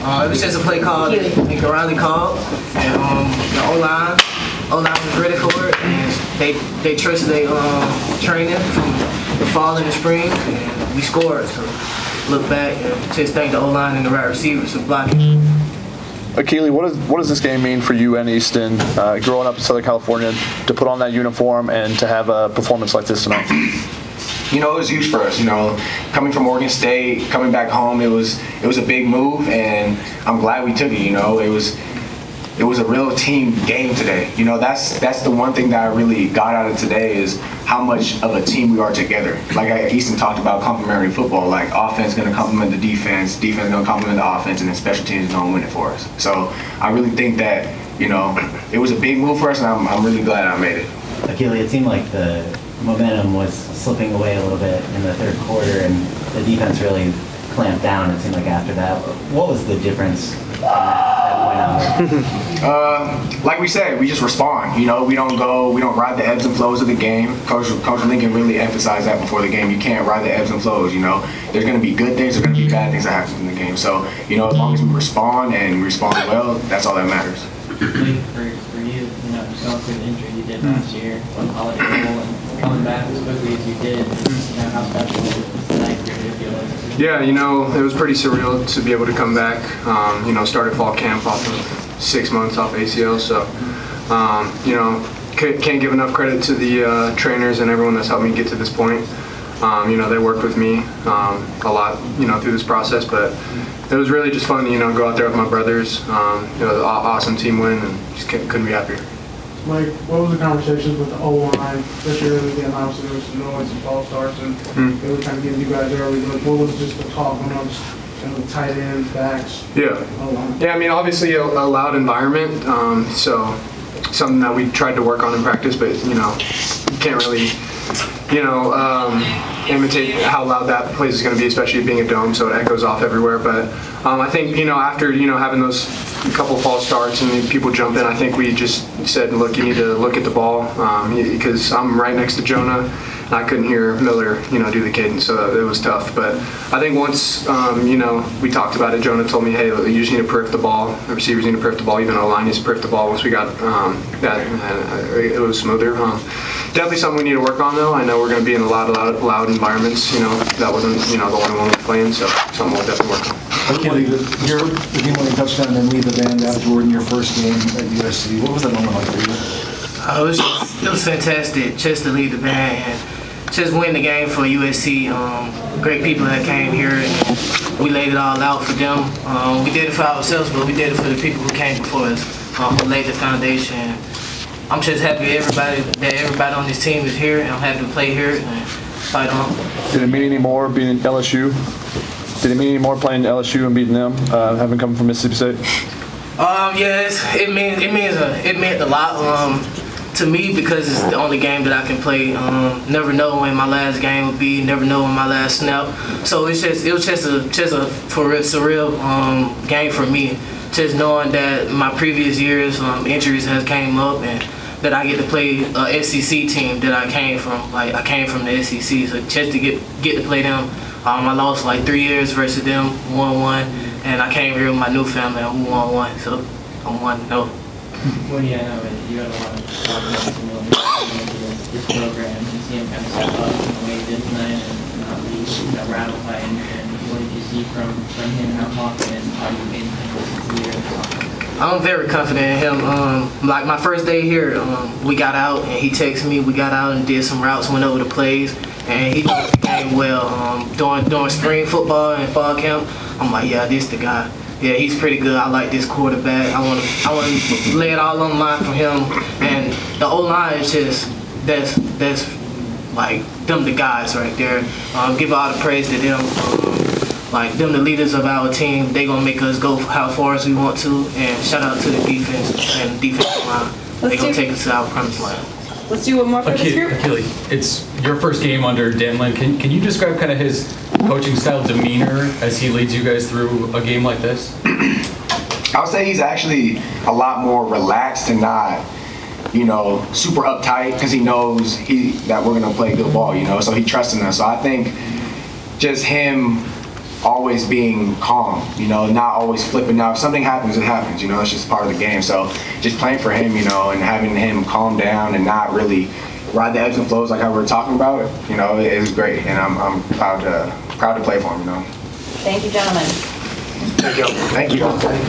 It was just a play call that Riley called, and the O-line was ready for it, and they trusted their training from the fall and the spring, and we scored. So look back and just thank the O-line and the right receivers for blocking. Akili, what does this game mean for you and Easton, growing up in Southern California, to put on that uniform and to have a performance like this tonight? You know, it was huge for us. You know, coming from Oregon State, coming back home, it was a big move, and I'm glad we took it. You know, it was a real team game today. You know, that's the one thing that I really got out of today is how much of a team we are together. Like Easton talked about complementary football. Like offense is going to complement the defense is going to complement the offense, and then special teams is going to win it for us. So I really think that, you know, it was a big move for us, and I'm really glad I made it. Akili, it seemed like the momentum was slipping away a little bit in the third quarter, and the defense really clamped down, it seemed like, after that. What was the difference in that point on? Like we said, we just respond. You know, we don't ride the ebbs and flows of the game. Coach Lincoln really emphasized that before the game. You can't ride the ebbs and flows, you know. There's going to be good things, there's going to be bad things that happen in the game. So, you know, as long as we respond and we respond well, that's all that matters. For you, you know, going through the injury you did last year on Holiday Bowl and coming back as quickly as you did, you know, how special was tonight for you to feel like? Yeah, you know, it was pretty surreal to be able to come back. You know, started fall camp off of 6 months off ACL, so you know, can't give enough credit to the trainers and everyone that's helped me get to this point. You know, they worked with me a lot, you know, through this process, but it was really just fun to, you know, go out there with my brothers. You know, the awesome team win, and just couldn't be happier. Mike, what was the conversations with the O-line, especially early in the game? Obviously, there was some noise and false starts, and they were kind of getting you guys early. But what was just the talk amongst, you know, the tight ends, backs? Yeah. Yeah, I mean, obviously a loud environment, so something that we tried to work on in practice, but, you know, you can't really, you know, imitate how loud that place is going to be, especially being a dome, so it echoes off everywhere. But I think, you know, after, you know, having those couple false starts and people jump in, I think we just said, look, you need to look at the ball, because I'm right next to Jonah, and I couldn't hear Miller, you know, do the cadence, so it was tough. But I think once, you know, we talked about it, Jonah told me, hey, you just need to perf the ball, the receivers need to perf the ball, even though the line needs to perf the ball. Once we got that, it was smoother. Definitely something we need to work on, though. I know we're going to be in a lot of loud environments. You know, that wasn't, you know, the only one we were playing, so something we'll definitely work on. Akili, the game-winning touchdown and then lead the band out, Jordan, your first game at USC. What was that moment like for you? It was fantastic just to lead the band and just win the game for USC. Great people that came here, and we laid it all out for them. We did it for ourselves, but we did it for the people who came before us, who laid the foundation. I'm just happy that everybody on this team is here, and I'm happy to play here and fight on. Did it mean any more being LSU? Did it mean any more playing LSU and beating them, having come from Mississippi State? Yes, it meant a lot to me, because it's the only game that I can play. Never know when my last game will be. Never know when my last snap. So it was just a surreal game for me. Just knowing that my previous years injuries has came up, and that I get to play a SEC team that I came from. Like, I came from the SEC, so just to get to play them. I lost like 3 years versus them, 1-1, and I came here with my new family, I'm 1-1, so I'm 1-0. Well, yeah, I know, you got a lot of confidence in this program, and see him kind of step up in the way he did tonight, and not be rattled by anything. What did you see from him? How confident are you in him? I'm very confident in him. Like my first day here, we got out and he texted me. We got out and did some routes, went over the plays, and he knows the game well. During spring football and fall camp, I'm like, yeah, this the guy. Yeah, he's pretty good. I like this quarterback. I want to lay it all on the line for him. And the O-line is just that's like them the guys right there. Give all the praise to them. Like them the leaders of our team. They gonna make us go how far as we want to. And shout out to the defense and defensive line. They gonna take us to our promised land. Let's do one more for this group. Akili, it's your first game under Dan Lynn. Can you describe kind of his coaching style demeanor as he leads you guys through a game like this? I would say he's actually a lot more relaxed and not, you know, super uptight, because he knows that we're gonna play good ball, you know. So he trusts in us. So I think just him always being calm, you know, not always flipping. Now, if something happens, it happens, you know, it's just part of the game. So just playing for him, you know, and having him calm down and not really ride the ebbs and flows like how we were talking about, you know, it was great. And I'm proud to play for him, you know. Thank you, gentlemen. Thank you. Thank you.